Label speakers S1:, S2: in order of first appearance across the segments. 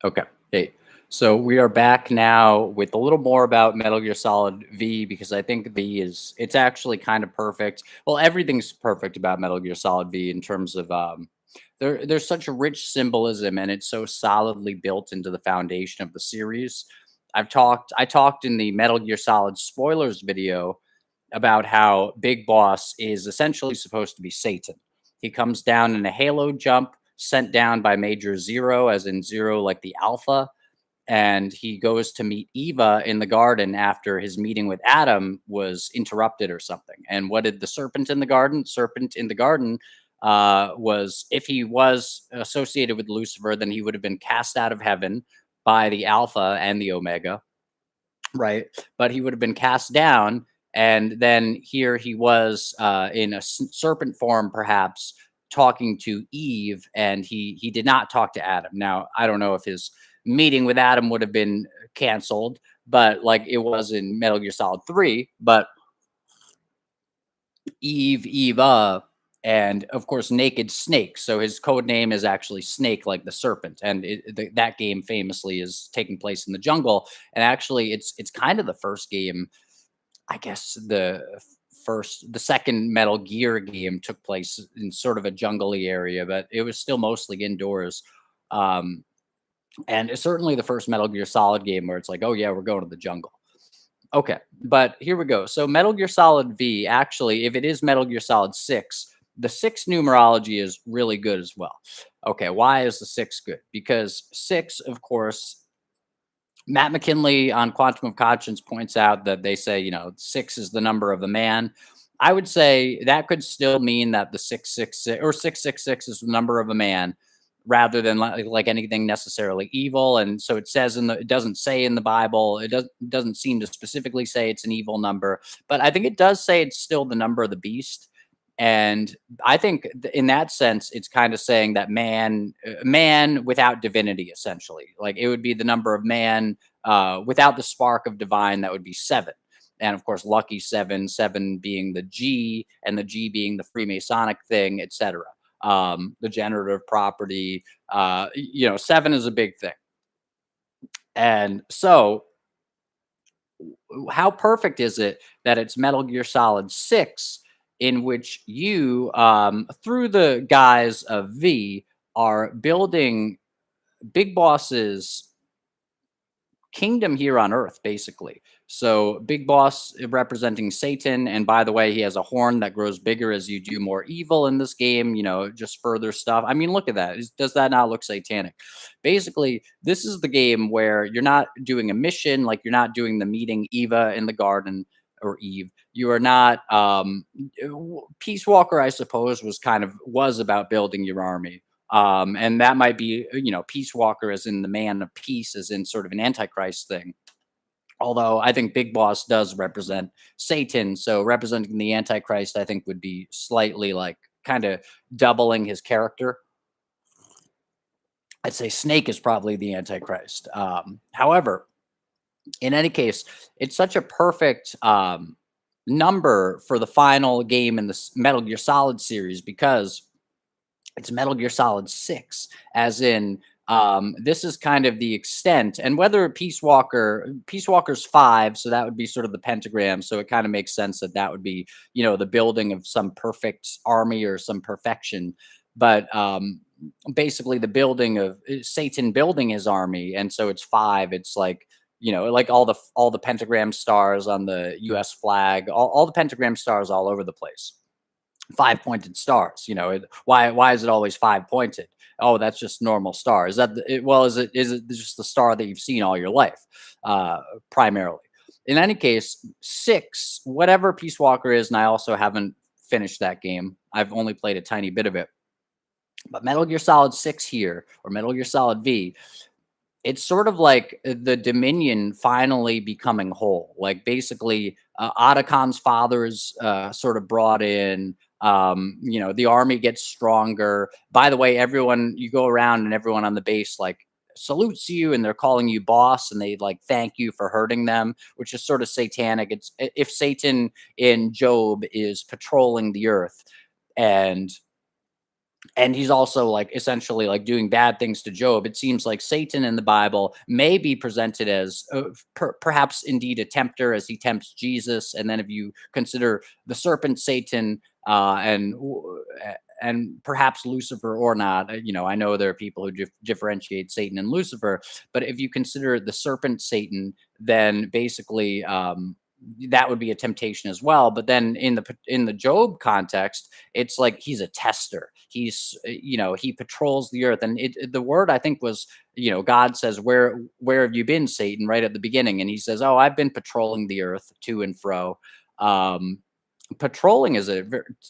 S1: Okay. Hey, so we are back now with a little more about Metal Gear Solid V because I think V is it's actually kind of perfect. Well, everything's perfect about Metal Gear Solid V in terms of there's such a rich symbolism and it's so solidly built into the foundation of the series. I talked in the Metal Gear Solid spoilers video about how Big Boss is essentially supposed to be Satan. He comes down in a halo jump sent down by Major Zero, as in Zero, like the Alpha. And he goes to meet Eva in the garden after his meeting with Adam was interrupted or something. And what did the serpent in the garden? Serpent in the garden was if he was associated with Lucifer, then he would have been cast out of heaven by the Alpha and the Omega, right? But he would have been cast down, and then here he was in a serpent form, perhaps talking to Eve, and he did not talk to Adam. Now I don't know if his meeting with Adam would have been canceled, but like it was in Metal Gear Solid 3. But Eva, and of course Naked Snake. So his code name is actually Snake, like the serpent. And that game famously is taking place in the jungle. And actually, it's kind of the first game. I guess the second Metal Gear game took place in sort of a jungly area, but it was still mostly indoors. Um, and it's certainly the first Metal Gear Solid game where it's like, oh yeah, we're going to the jungle. Okay, but here we go. So Metal Gear Solid V, actually, if it is Metal Gear Solid 6, the 6 numerology is really good as well. Okay, why is the 6 good? Because 6, of course, Matt McKinley on Quantum of Conscience points out that they say, 6 is the number of the man. I would say that could still mean that the 666 or 666 is the number of a man rather than like anything necessarily evil. And so it says it doesn't say in the Bible, it doesn't seem to specifically say it's an evil number, but I think it does say it's still the number of the beast. And I think in that sense, it's kind of saying that man without divinity, essentially, like it would be the number of man without the spark of divine. That would be 7. And of course, lucky 7, 7 being the G, and the G being the Freemasonic thing, etc. The generative property. 7 is a big thing. And so, how perfect is it that it's Metal Gear Solid 6, in which you, through the guise of V, are building Big Boss's kingdom here on Earth, basically. So Big Boss representing Satan, and by the way, he has a horn that grows bigger as you do more evil in this game. Just further stuff. I mean, look at that. Does that not look satanic? Basically, this is the game where you're not doing a mission, like you're not doing the meeting Eva in the garden or Eve. You are not. Peace Walker, I suppose, was about building your army. And that might be, Peace Walker as in the man of peace, as in sort of an antichrist thing. Although I think Big Boss does represent Satan. So representing the antichrist, I think would be slightly like kind of doubling his character. I'd say Snake is probably the antichrist. However, in any case, it's such a perfect number for the final game in the Metal Gear Solid series because it's Metal Gear Solid 6, as in this is kind of the extent, and whether Peace Walker's 5, so that would be sort of the pentagram, so it kind of makes sense that that would be, the building of some perfect army or some perfection. But basically the building of Satan building his army, and so it's 5. It's like, like all the pentagram stars on the US flag, all the pentagram stars all over the place, 5-pointed stars. Why is it always 5-pointed? Oh, that's just normal star. Is that well? Is it just the star that you've seen all your life, primarily? In any case, 6, whatever Peace Walker is, and I also haven't finished that game. I've only played a tiny bit of it. But Metal Gear Solid 6 here, or Metal Gear Solid V, it's sort of like the Dominion finally becoming whole. Like basically, Otacom's father's sort of brought in. The army gets stronger. By the way, everyone you go around and everyone on the base like salutes you and they're calling you boss and they like thank you for hurting them, which is sort of satanic. It's if Satan in Job is patrolling the earth and and he's also like essentially like doing bad things to Job. It seems like Satan in the Bible may be presented as perhaps indeed a tempter as he tempts Jesus. And then if you consider the serpent Satan and perhaps Lucifer or not, I know there are people who differentiate Satan and Lucifer, but if you consider the serpent Satan, then basically that would be a temptation as well. But then in the Job context, it's like he's a tester. He patrols the earth, and the word I think was, God says, where have you been, Satan, right at the beginning, and he says, oh, I've been patrolling the earth to and fro. Um, Patrolling is a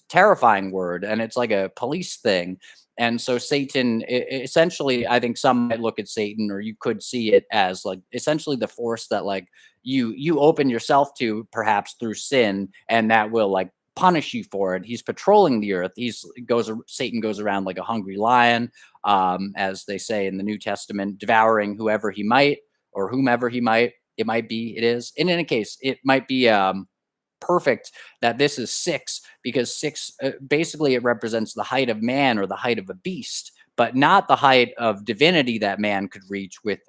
S1: terrifying word, and it's like a police thing. And so Satan, essentially, I think some might look at Satan, or you could see it as like essentially the force that like you open yourself to perhaps through sin, and that will like punish you for it. He's patrolling the earth. Satan goes around like a hungry lion, as they say in the New Testament, devouring whoever he might or whomever he might. It might be. It is. In any case, it might be. Perfect that this is six, because six basically it represents the height of man or the height of a beast, but not the height of divinity that man could reach with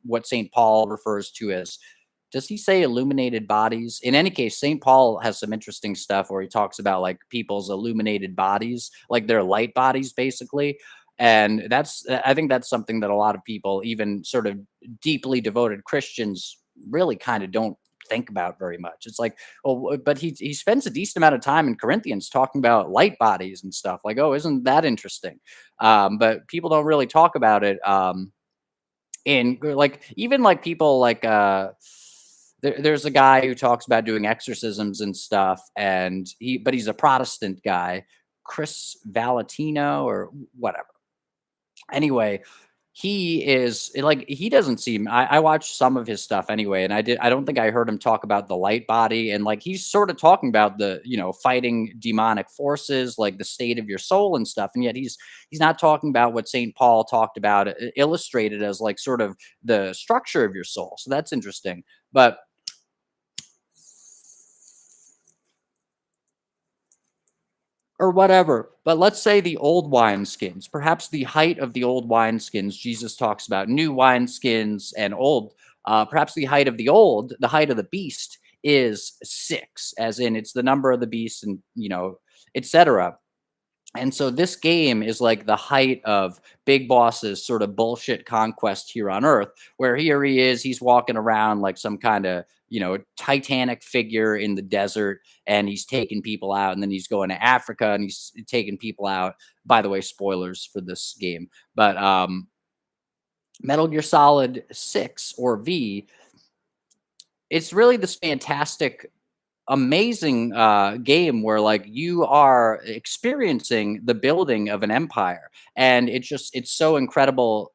S1: what St. Paul refers to as, does he say illuminated bodies? In any case, St. Paul has some interesting stuff where he talks about like people's illuminated bodies, like their light bodies, basically. And I think that's something that a lot of people, even sort of deeply devoted Christians, really kind of don't think about very much. It's like, oh, but he spends a decent amount of time in Corinthians talking about light bodies and stuff. Like, oh, isn't that interesting? But people don't really talk about it. In like even like people like there's a guy who talks about doing exorcisms and stuff, and he's a Protestant guy, Chris Valentino or whatever. Anyway, he is like he doesn't seem I watched some of his stuff anyway, and I don't think I heard him talk about the light body, and like he's sort of talking about the, fighting demonic forces, like the state of your soul and stuff, and yet he's not talking about what St. Paul talked about, illustrated as like sort of the structure of your soul. So that's interesting. But or whatever. But let's say the old wineskins, perhaps the height of the old wineskins. Jesus talks about new wineskins and old. Perhaps the height of the beast is six, as in it's the number of the beast, and etc. And so this game is like the height of Big Boss's sort of bullshit conquest here on Earth, where here he is, he's walking around like some kind of, titanic figure in the desert, and he's taking people out, and then he's going to Africa and he's taking people out. By the way, spoilers for this game. But Metal Gear Solid 6 or V, it's really this fantastic amazing game where like you are experiencing the building of an empire, and it's so incredible.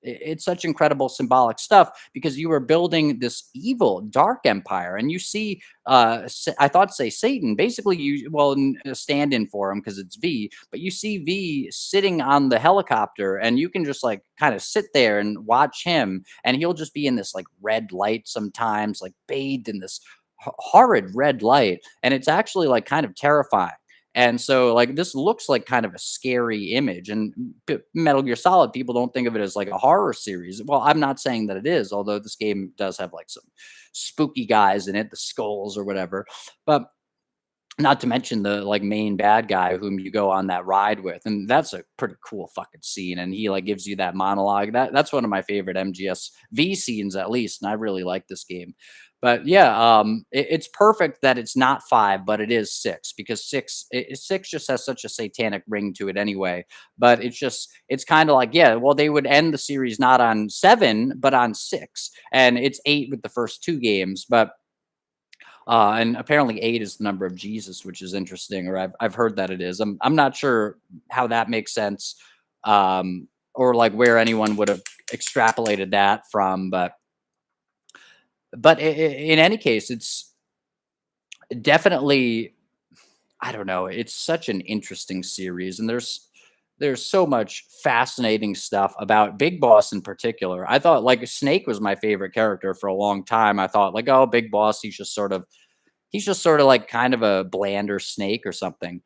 S1: It's such incredible symbolic stuff because you are building this evil dark empire, and you see I thought say Satan, basically you well stand in for him because it's V, but you see V sitting on the helicopter, and you can just like kind of sit there and watch him, and he'll just be in this like red light sometimes, like bathed in this horrid red light, and it's actually like kind of terrifying. And so, like, this looks like kind of a scary image. And Metal Gear Solid, people don't think of it as like a horror series. Well, I'm not saying that it is, although this game does have like some spooky guys in it, the skulls or whatever. But not to mention the like main bad guy whom you go on that ride with, and that's a pretty cool fucking scene. And he like gives you that monologue. That's one of my favorite MGS scenes, at least. And I really like this game. But yeah, it's perfect that it's not five, but it is six, because six just has such a satanic ring to it anyway. But it's kind of like, yeah, well, they would end the series not on seven, but on six, and it's eight with the first two games, but and apparently eight is the number of Jesus, which is interesting, or I've heard that it is. I'm not sure how that makes sense, or like where anyone would have extrapolated that from, but in any case, it's definitely, I don't know. It's such an interesting series, and there's so much fascinating stuff about Big Boss in particular. I thought like Snake was my favorite character for a long time. I thought like, oh, Big Boss, he's just sort of like kind of a blander snake or something.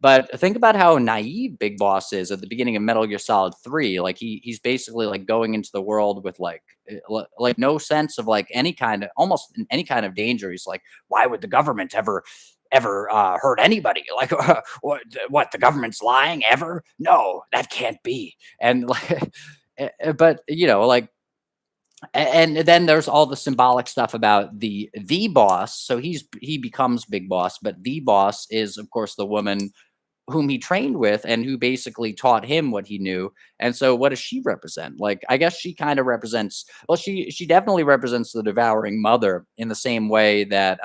S1: But think about how naive Big Boss is at the beginning of Metal Gear Solid 3. Like he's basically like going into the world with like like no sense of like any kind of almost any kind of danger. He's like, why would the government ever hurt anybody? Like what the government's lying ever? No, that can't be. And like but you know, like and then there's all the symbolic stuff about the boss. So he becomes Big Boss, but the boss is of course the woman whom he trained with and who basically taught him what he knew. And so what does she represent? Like I guess she kind of represents well she definitely represents the devouring mother in the same way that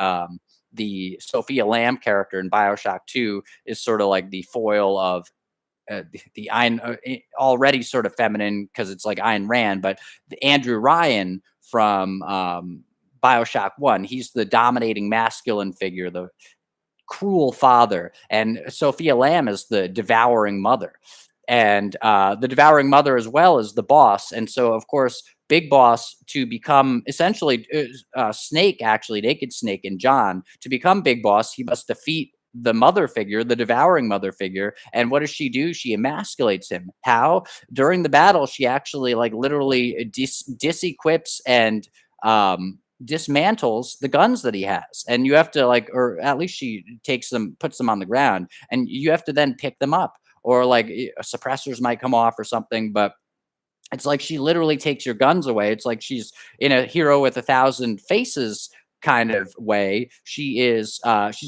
S1: the Sophia Lamb character in BioShock 2 is sort of like the foil of the Ayn already sort of feminine because it's like Ayn Rand, but the Andrew Ryan from BioShock 1, he's the dominating masculine figure, the cruel father, and Sophia Lamb is the devouring mother, and the devouring mother as well as the boss. And so, of course, Big Boss to become essentially Snake, actually Naked Snake and John to become Big Boss, he must defeat the mother figure, the devouring mother figure. And what does she do? She emasculates him. How? During the battle, she actually like literally disequips and dismantles the guns that he has, and you have to like or at least she takes them puts them on the ground and you have to then pick them up or like suppressors might come off or something, but it's like she literally takes your guns away. It's like she's in a Hero with a Thousand Faces kind of way. She's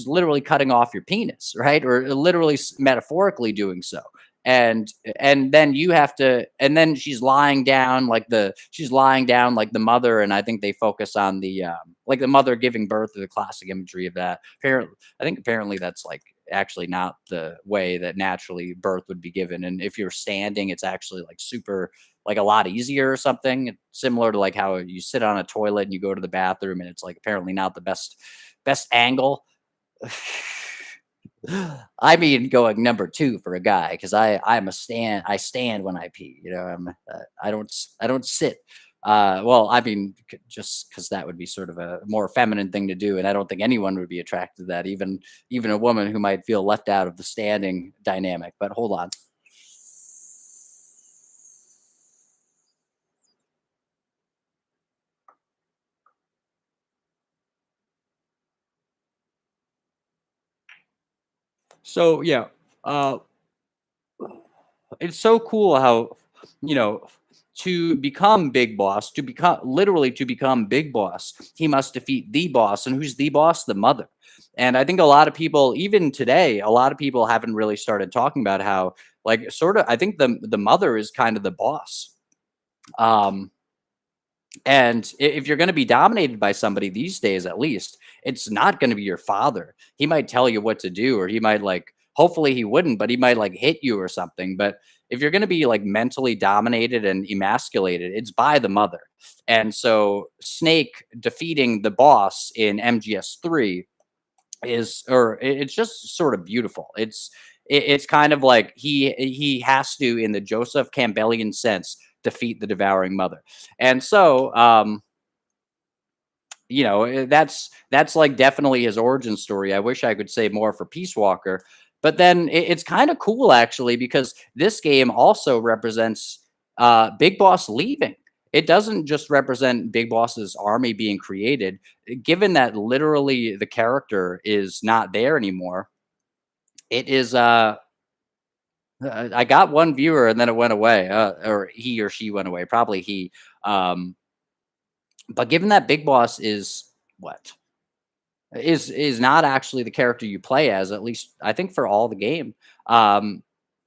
S1: literally cutting off your penis, right? Or literally metaphorically doing so. And then you have to and then she's lying down like the mother, and I think they focus on the like the mother giving birth to the classic imagery of that. Apparently I think apparently that's like actually not the way that naturally birth would be given. And if you're standing, it's actually like super like a lot easier or something similar to like how you sit on a toilet and you go to the bathroom and it's like apparently not the best angle. I mean, going number 2 for a guy because I stand when I pee. You know, I don't sit. Well, I mean, just because that would be sort of a more feminine thing to do, and I don't think anyone would be attracted to that, even a woman who might feel left out of the standing dynamic. But hold on. So yeah, uh, it's so cool how you know to become Big Boss, to become literally to become Big Boss, he must defeat the boss. And who's the boss? The mother. And I think a lot of people, even today, a lot of people haven't really started talking about how, like, sort of. I think the mother is kind of the boss. Um, and if you're going to be dominated by somebody these days, at least, it's not going to be your father. He might tell you what to do, or he might like, hopefully he wouldn't, but he might like hit you or something. But if you're going to be like mentally dominated and emasculated, it's by the mother. And so Snake defeating the boss in MGS3 it's just sort of beautiful. It's kind of like he has to, in the Joseph Campbellian sense, defeat the devouring mother. And so that's like definitely his origin story. I wish I could say more for Peace Walker, but then it's kind of cool actually because this game also represents Big Boss leaving. It doesn't just represent Big Boss's army being created. Given that literally the character is not there anymore, it is I got one viewer and then it went away, or he or she went away, probably he. Um, but given that Big Boss is what is not actually the character you play as, at least I think for all the game. Um,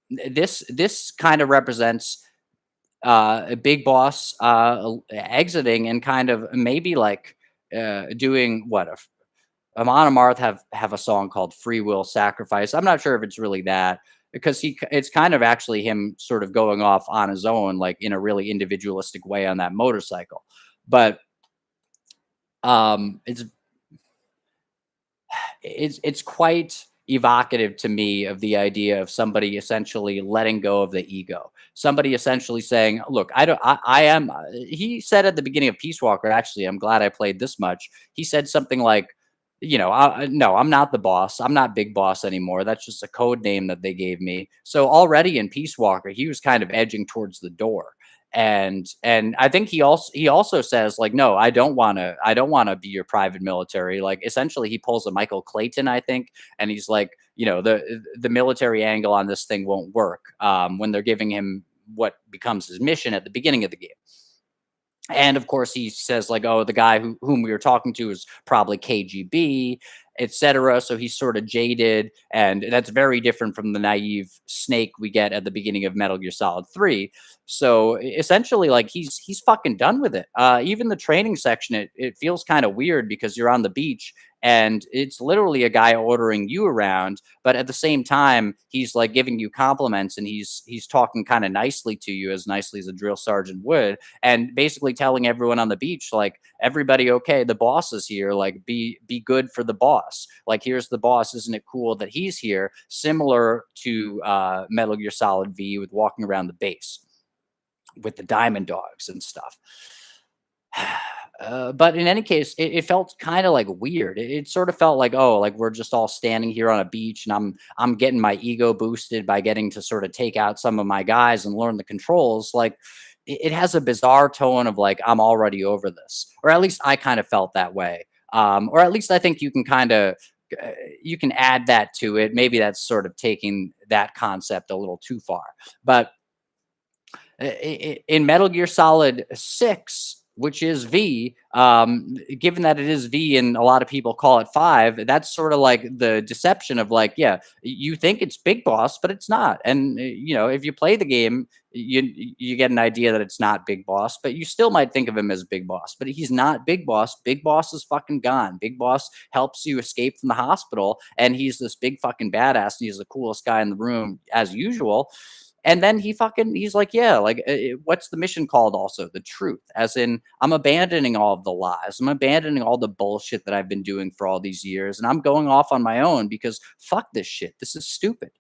S1: this kind of represents a Big Boss exiting and kind of maybe like doing what if Amon Amarth have a song called "Free Will Sacrifice." I'm not sure if it's really that because it's kind of actually him sort of going off on his own, like in a really individualistic way on that motorcycle. But it's it's quite evocative to me of the idea of somebody essentially letting go of the ego. Somebody essentially saying, "Look, I don't. I am." He said at the beginning of Peace Walker. Actually, I'm glad I played this much. He said something like, no, I'm not the boss. I'm not Big Boss anymore. That's just a code name that they gave me. So already in Peace Walker, he was kind of edging towards the door. And I think he also says like, no, I don't want to be your private military. Like essentially he pulls a Michael Clayton, I think, and he's like, the military angle on this thing won't work when they're giving him what becomes his mission at the beginning of the game. And of course, he says like, "Oh, the guy whom we were talking to is probably KGB, etc." So he's sort of jaded, and that's very different from the naive Snake we get at the beginning of Metal Gear Solid 3. So essentially, like he's fucking done with it. Even the training section, it feels kind of weird because you're on the beach and it's literally a guy ordering you around, but at the same time, he's like giving you compliments and he's talking kind of nicely to you, as nicely as a drill sergeant would, and basically telling everyone on the beach like, everybody, okay, the boss is here, like be good for the boss, like here's the boss, isn't it cool that he's here, similar to Metal Gear Solid V with walking around the base with the diamond dogs and stuff. But in any case, it felt kind of like weird. It sort of felt like, oh, like we're just all standing here on a beach, and I'm getting my ego boosted by getting to sort of take out some of my guys and learn the controls. Like it has a bizarre tone of like I'm already over this, or at least I kind of felt that way. Or at least I think you can kind of you can add that to it. Maybe that's sort of taking that concept a little too far, but in Metal Gear Solid 6, which is V, given that it is V and a lot of people call it 5, that's sort of like the deception of like, yeah, you think it's Big Boss, but it's not. And if you play the game, you get an idea that it's not Big Boss, but you still might think of him as Big Boss. But he's not Big Boss. Big Boss is fucking gone. Big Boss helps you escape from the hospital, and he's this big fucking badass, and he's the coolest guy in the room as usual. And then he's like, yeah, like, what's the mission called also? The truth, as in, I'm abandoning all of the lies. I'm abandoning all the bullshit that I've been doing for all these years. And I'm going off on my own because fuck this shit. This is stupid.